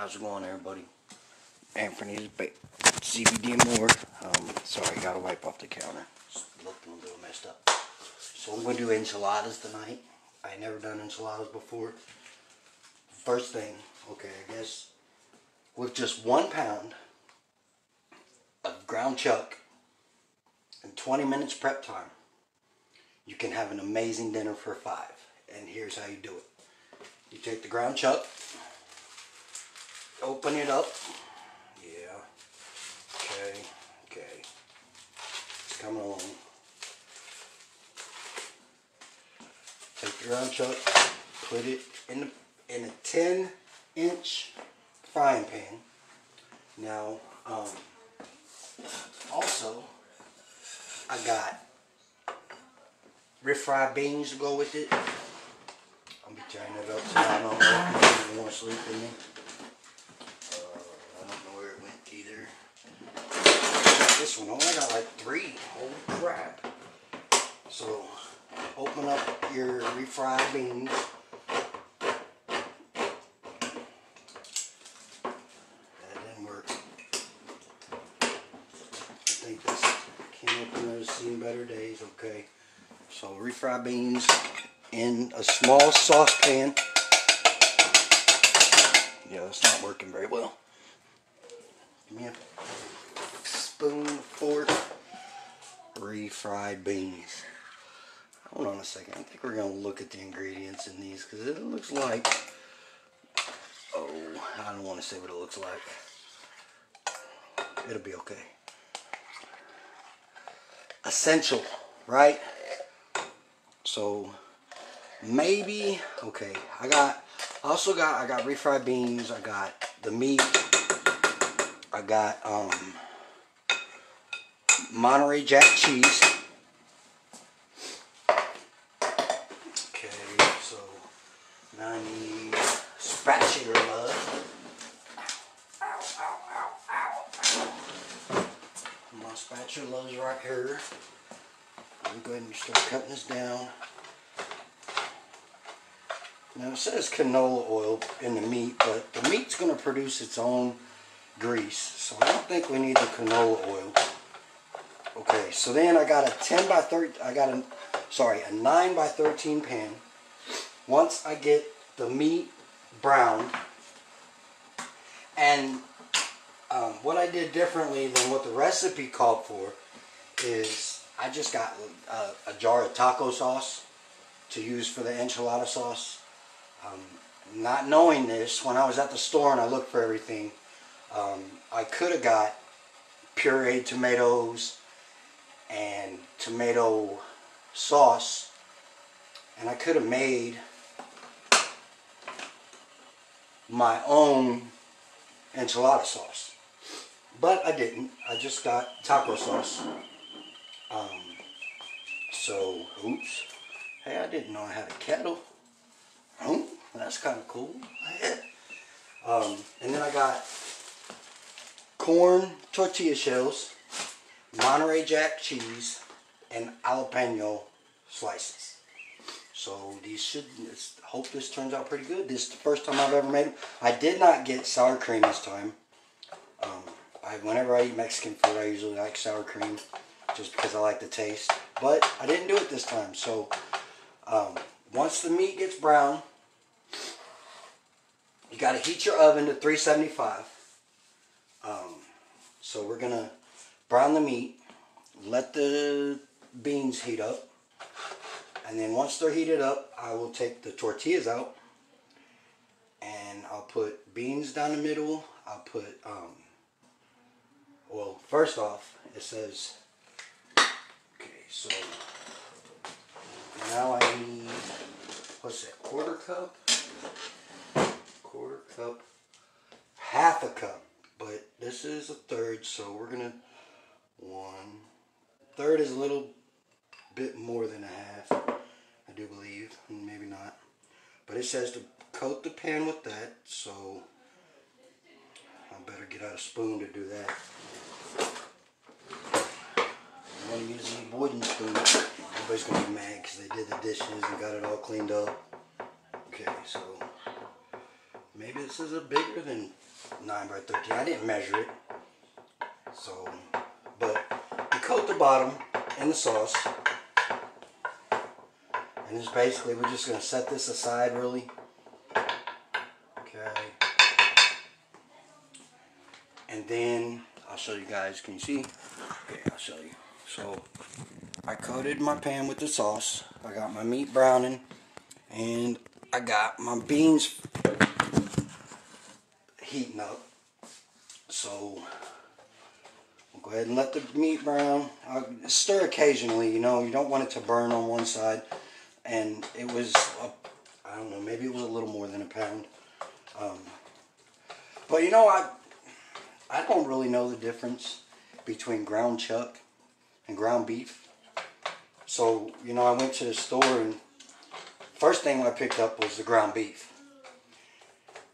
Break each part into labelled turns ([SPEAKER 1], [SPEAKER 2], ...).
[SPEAKER 1] How's it going, everybody? Anthony's CBD more. Sorry, gotta wipe off the counter. It's looking a little messed up. So I'm gonna do enchiladas tonight. I ain't never done enchiladas before. First thing, okay, I guess with just 1 pound of ground chuck and 20 minutes prep time, you can have an amazing dinner for 5. And here's how you do it. You take the ground chuck, open it up. Yeah. Okay. It's coming along. Take the ground chuck, put it in a 10-inch frying pan. Now, also, I got refried beans to go with it. I'll be tearing it up so I don't know if you want to sleep in me. I don't know where it went either. This one, I only got like 3. Holy crap. So, open up your refried beans. That didn't work. I think this came up and I've seen better days. Okay. So, refried beans in a small saucepan. Yeah, that's not working very well. Give me a spoon, fork. Refried beans. Hold on a second. I think we're going to look at the ingredients in these because it looks like... Oh, I don't want to say what it looks like. It'll be okay. Essential, right? So... maybe, okay, I got refried beans, I got the meat, I got Monterey Jack cheese. Okay, so now I need spatula. My spatula's right here. Let me go ahead and start cutting this down. Now it says canola oil in the meat, but the meat's going to produce its own grease, so I don't think we need the canola oil. Okay, so then I got a 9 by 13 pan. Once I get the meat browned, and what I did differently than what the recipe called for is I just got a jar of taco sauce to use for the enchilada sauce. Not knowing this, when I was at the store and I looked for everything, I could have got pureed tomatoes and tomato sauce, and I could have made my own enchilada sauce, but I didn't. I just got taco sauce. So, oops. Hey, I didn't know I had a kettle. Oh, that's kind of cool. And then I got corn tortilla shells, Monterey Jack cheese, and jalapeno slices. So these should, hope this turns out pretty good. This is the first time I've ever made them. I did not get sour cream this time. Whenever I eat Mexican food, I usually like sour cream just because I like the taste. But I didn't do it this time. So once the meat gets brown, you got to heat your oven to 375. So we're going to brown the meat, let the beans heat up, and then once they're heated up, I will take the tortillas out, and I'll put beans down the middle. I'll put, well, first off, it says, okay, so now I need, what's that, quarter cup, half a cup, but this is a third, so we're gonna, 1/3 is a little bit more than a half, I do believe, maybe not, but it says to coat the pan with that, so I better get out a spoon to do that. I'm gonna use a wooden spoon. Everybody's gonna be mad because they did the dishes and got it all cleaned up. Okay, so maybe this is a bigger than 9 by 13. I didn't measure it. So, but you coat the bottom in the sauce. And this basically, we're just going to set this aside really. Okay. And then, I'll show you guys. Can you see? Okay, I'll show you. So, I coated my pan with the sauce. I got my meat browning. And I got my beans heating up. So, I'll go ahead and let the meat brown. I'll stir occasionally, you know. You don't want it to burn on one side. And it was, I don't know, maybe it was a little more than a pound. But you know, I don't really know the difference between ground chuck and ground beef. So, you know, I went to the store and first thing I picked up was the ground beef.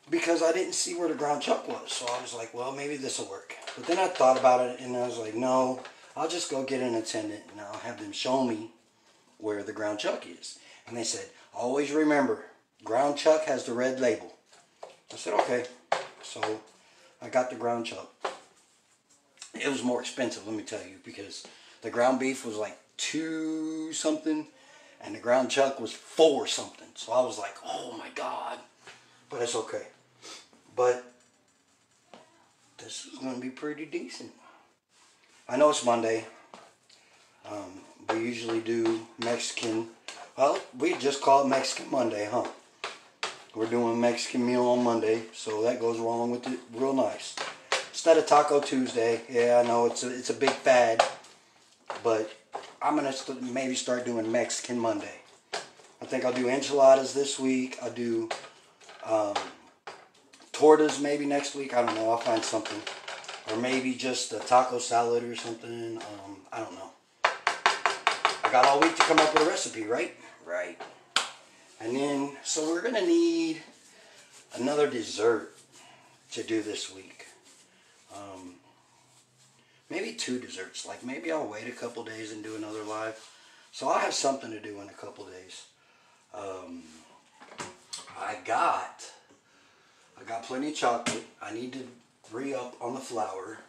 [SPEAKER 1] Because I didn't see where the ground chuck was. So I was like, well, maybe this will work. But then I thought about it and I was like, no, I'll just go get an attendant and I'll have them show me where the ground chuck is. And they said, always remember, ground chuck has the red label. I said, okay. So I got the ground chuck. It was more expensive, let me tell you, because the ground beef was like $2 something and the ground chuck was $4 something. So I was like, oh my God. But it's okay. But this is going to be pretty decent. I know it's Monday. We usually do Mexican. Well, we just call it Mexican Monday, huh? We're doing a Mexican meal on Monday, so that goes along with it real nice. Instead of Taco Tuesday, yeah, I know it's a big fad, but I'm gonna maybe start doing Mexican Monday. I think I'll do enchiladas this week. I'll do tortas maybe next week. I don't know. I'll find something, or maybe just a taco salad or something. I don't know. I got all week to come up with a recipe, right? Right. And then, so we're going to need another dessert to do this week. Maybe 2 desserts. Like maybe I'll wait a couple days and do another live. So I'll have something to do in a couple days. I got plenty of chocolate. I need to re-up on the flour.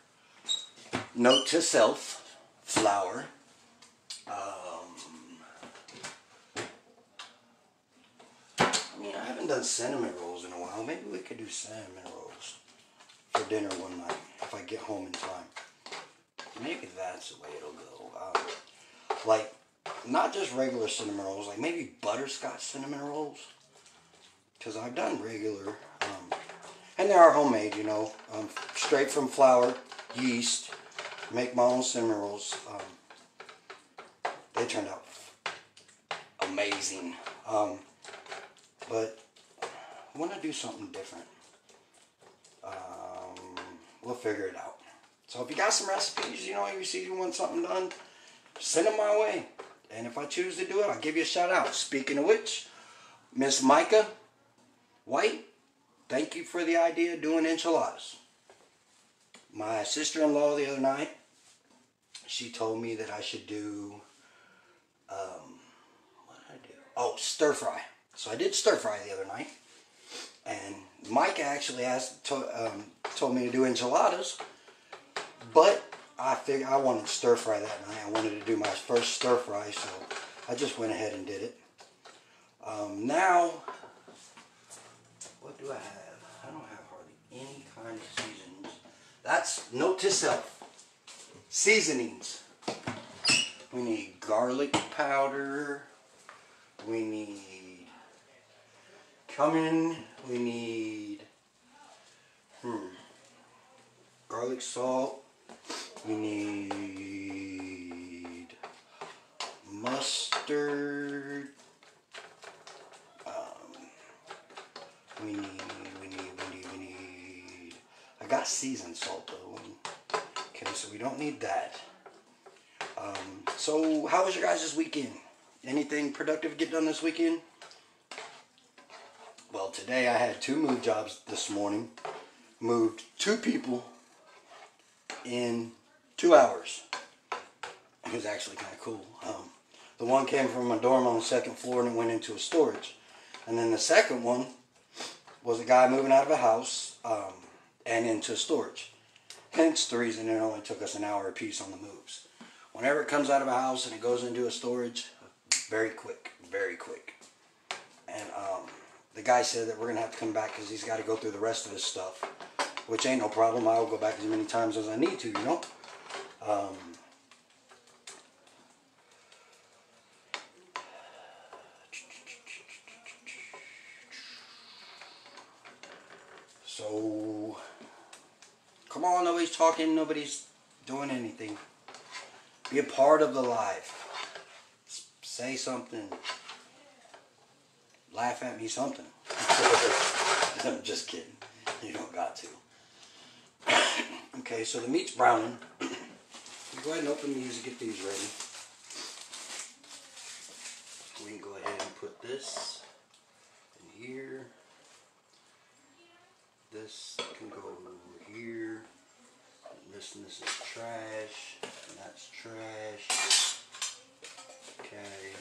[SPEAKER 1] Note to self, flour. I haven't done cinnamon rolls in a while. Maybe we could do cinnamon rolls for dinner one night if I get home in time. Maybe that's the way it'll go. Like, not just regular cinnamon rolls, like maybe butterscotch cinnamon rolls. Because I've done regular, and they are homemade, you know, straight from flour, yeast. Make my own cinnamon rolls. They turned out amazing. But I want to do something different. We'll figure it out. So if you got some recipes, you know, you see you want something done, send them my way. And if I choose to do it, I'll give you a shout out. Speaking of which, Miss Micah White, thank you for the idea of doing enchiladas. My sister-in-law the other night, she told me that I should do, what did I do? Oh, stir fry. So I did stir fry the other night. And Micah actually told me to do enchiladas. But I figured I wanted to stir fry that night. I wanted to do my first stir fry, so I just went ahead and did it. Now, what do I have? I don't have hardly any kind of seasonings. That's note to self. Seasonings. We need garlic powder. We need cumin. We need garlic salt. We need mustard. We need. I got seasoned salt though. Okay, so we don't need that. So how was your guys' weekend? Anything productive get done this weekend? Well, today I had 2 move jobs this morning. Moved 2 people in 2 hours. It was actually kind of cool. The one came from a dorm on the 2nd floor and it went into a storage. And then the second one was a guy moving out of a house. and into storage. Hence the reason it only took us an hour a piece on the moves. Whenever it comes out of a house and it goes into a storage, very quick, very quick. And the guy said that we're going to have to come back because he's got to go through the rest of his stuff, which ain't no problem. I'll go back as many times as I need to, you know. So, come on, nobody's talking, nobody's doing anything. Be a part of the live. Say something. Laugh at me something. I'm just kidding. You don't got to. Okay, so the meat's browning. Go ahead and open these and get these ready. We can go ahead and put this in here. This can go here. And this is trash. And that's trash. Okay.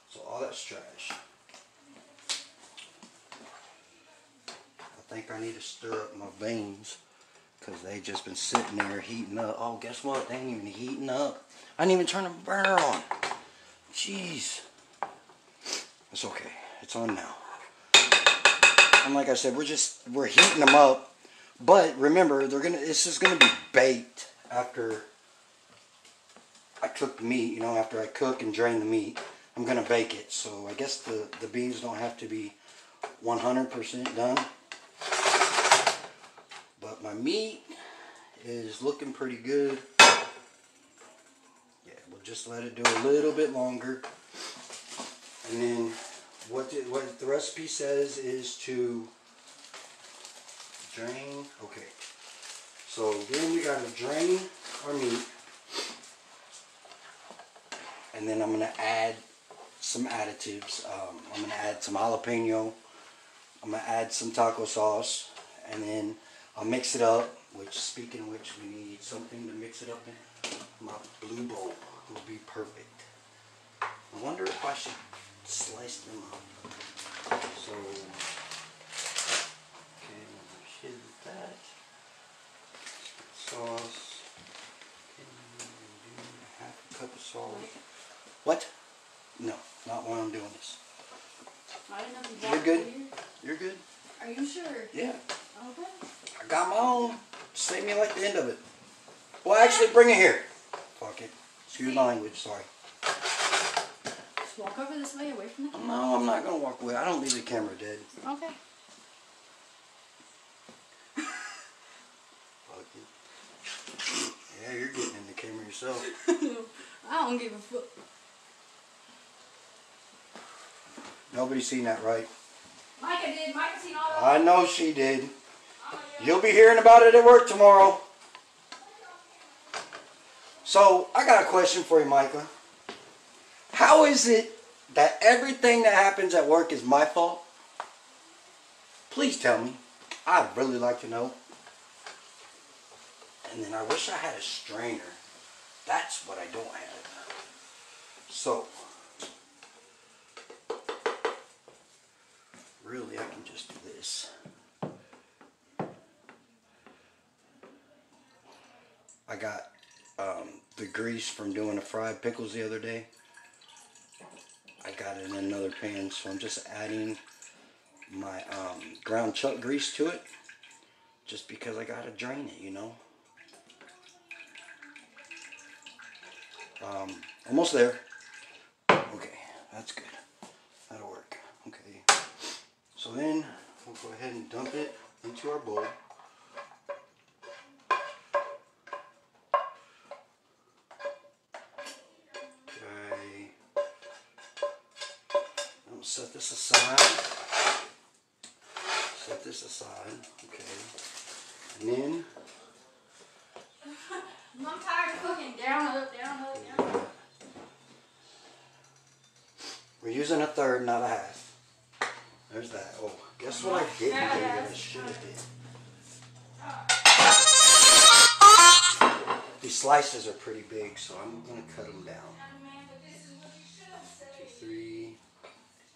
[SPEAKER 1] So all that's trash. I think I need to stir up my beans because they just been sitting there heating up. Oh, guess what? They ain't even heating up. I didn't even turn the burner on. Jeez. It's okay. It's on now. And like I said, we're heating them up. But remember, this is gonna be baked after I cook the meat. You know, after I cook and drain the meat, I'm gonna bake it. So I guess the beans don't have to be 100% done. But my meat is looking pretty good. Yeah, we'll just let it do a little bit longer. And then what the recipe says is to drain. Okay. So then we gotta drain our meat. And then I'm gonna add some additives. I'm gonna add some jalapeno. I'm gonna add some taco sauce. And then I'll mix it up, which, speaking of which, we need something to mix it up in. My blue bowl will be perfect. I wonder if I should slice them up. So, okay, here's that. Sauce. Okay, half a cup of salt. What? No, not while I'm doing this.
[SPEAKER 2] I didn't know you
[SPEAKER 1] You're good? You're good?
[SPEAKER 2] Are you sure?
[SPEAKER 1] Yeah.
[SPEAKER 2] Okay.
[SPEAKER 1] I got my own. Save me like the end of it. Well, actually, bring it here. Fuck it. Excuse my language. Sorry.
[SPEAKER 2] Just walk over this way, away from the camera.
[SPEAKER 1] No, I'm not going to walk away. I don't leave the camera dead.
[SPEAKER 2] Okay.
[SPEAKER 1] Fuck it. Yeah, you're getting in the camera yourself.
[SPEAKER 2] I don't give a fuck.
[SPEAKER 1] Nobody's seen that, right?
[SPEAKER 2] Micah did. Micah seen all of
[SPEAKER 1] I know she did. You'll be hearing about it at work tomorrow. So, I got a question for you, Micah. How is it that everything that happens at work is my fault? Please tell me. I'd really like to know. And then I wish I had a strainer. That's what I don't have. So, really, I can just do this. I got the grease from doing the fried pickles the other day. I got it in another pan, so I'm just adding my ground chuck grease to it, just because I gotta drain it, you know. Almost there. Okay, that's good. That'll work. Okay. So then we'll go ahead and dump it into our bowl. Okay. I'll set this aside. Set this aside. Okay. And then
[SPEAKER 2] I'm tired of cooking. Down, up, down, up, down, up.
[SPEAKER 1] we're using a third, not a half. There's that. Oh, guess what I didn't do that I should have did. These slices are pretty big, so I'm going to cut them down. 2, 3,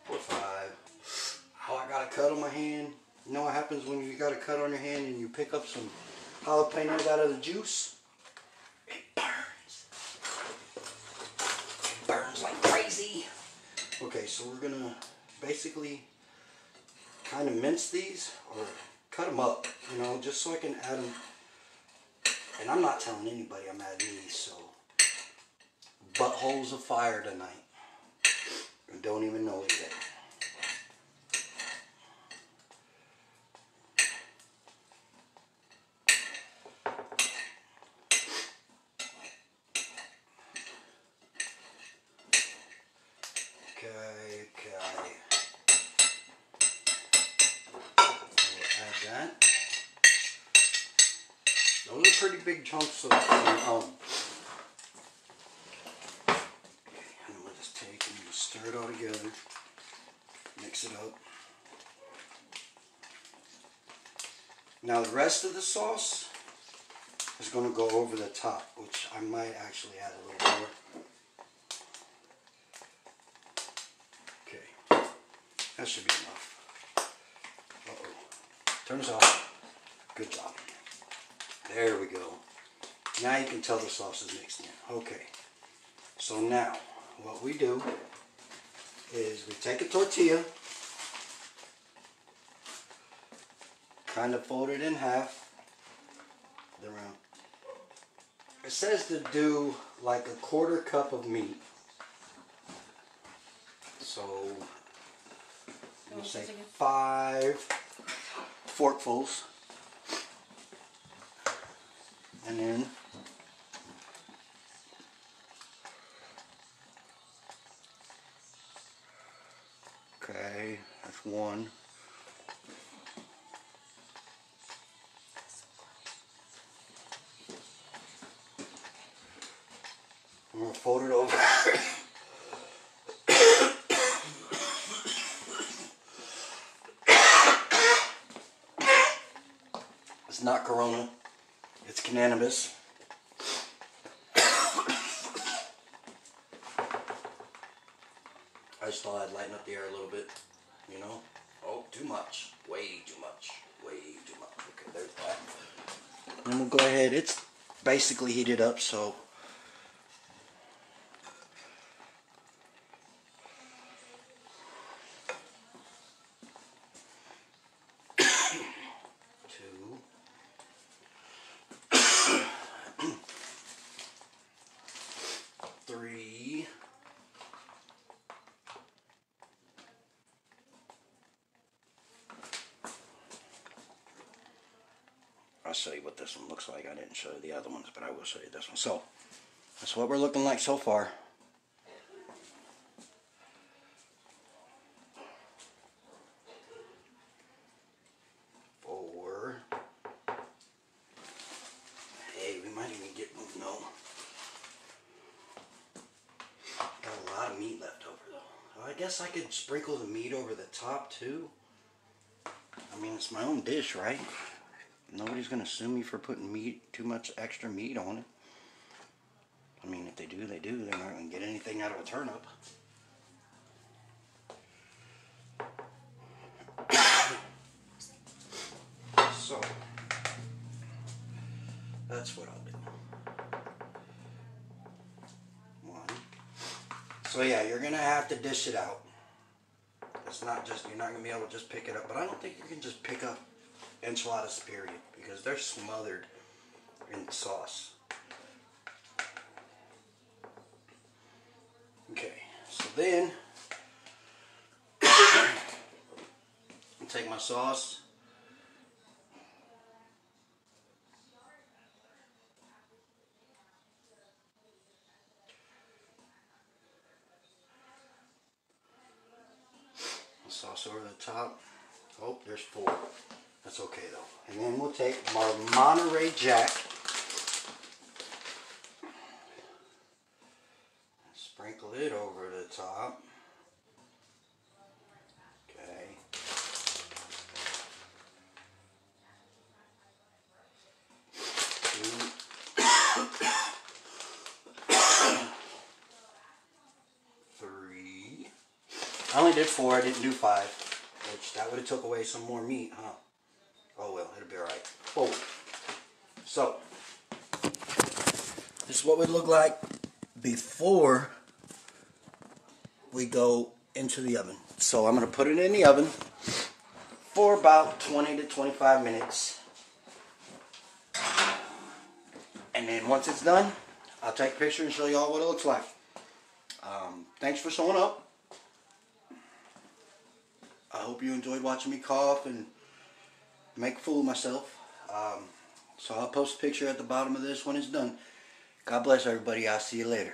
[SPEAKER 1] 4, 5. Oh, I got a cut on my hand. You know what happens when you got a cut on your hand and you pick up some jalapenos out of the juice? It burns. It burns like crazy. Okay, so we're gonna basically kind of mince these or cut them up, you know, just so I can add them. And I'm not telling anybody I'm adding these, so buttholes of fire tonight. And don't even know it yet. Okay. We'll add that. Those are pretty big chunks of okay, and we'll just take and stir it all together. Mix it up. Now the rest of the sauce is going to go over the top, which I might actually add a little more. Okay, that should be enough. Uh-oh. Turn this off. Good job. There we go. Now you can tell the sauce is mixed in. Okay, so now what we do is we take a tortilla, kind of fold it in half. Around. It says to do like a 1/4 cup of meat. So I'm gonna say 5 forkfuls. And then okay, that's 1. I'm going to fold it over. It's not Corona. It's cannabis. I just thought I'd lighten up the air a little bit, you know. Oh, too much. Way too much. Way too much. Okay, there's that. And we'll go ahead. It's basically heated up, so I'll show you what this one looks like. I didn't show you the other ones, but I will show you this one. So, that's what we're looking like so far. Hey, we might even get one, no. Got a lot of meat left over, though. Well, I guess I could sprinkle the meat over the top, too. I mean, it's my own dish, right? Nobody's going to sue me for putting too much extra meat on it. I mean, if they do, they do. They're not going to get anything out of a turnip. So, that's what I'll do. 1. So yeah, you're going to have to dish it out. It's not just, you're not going to be able to just pick it up. But I don't think you can just pick up enchiladas, period, because they're smothered in sauce. Okay, so then I'll take my sauce. Sauce over the top. Oh, there's 4. That's okay though. And then we'll take our Monterey Jack. Sprinkle it over the top. Okay. 3. I only did 4. I didn't do 5. which that would have took away some more meat, huh? Oh well, it'll be alright. Oh, so this is what it would look like before we go into the oven. So I'm going to put it in the oven for about 20 to 25 minutes. And then once it's done, I'll take a picture and show you all what it looks like. Thanks for showing up. I hope you enjoyed watching me cough and make a fool of myself. So I'll post a picture at the bottom of this when it's done. God bless everybody. I'll see you later.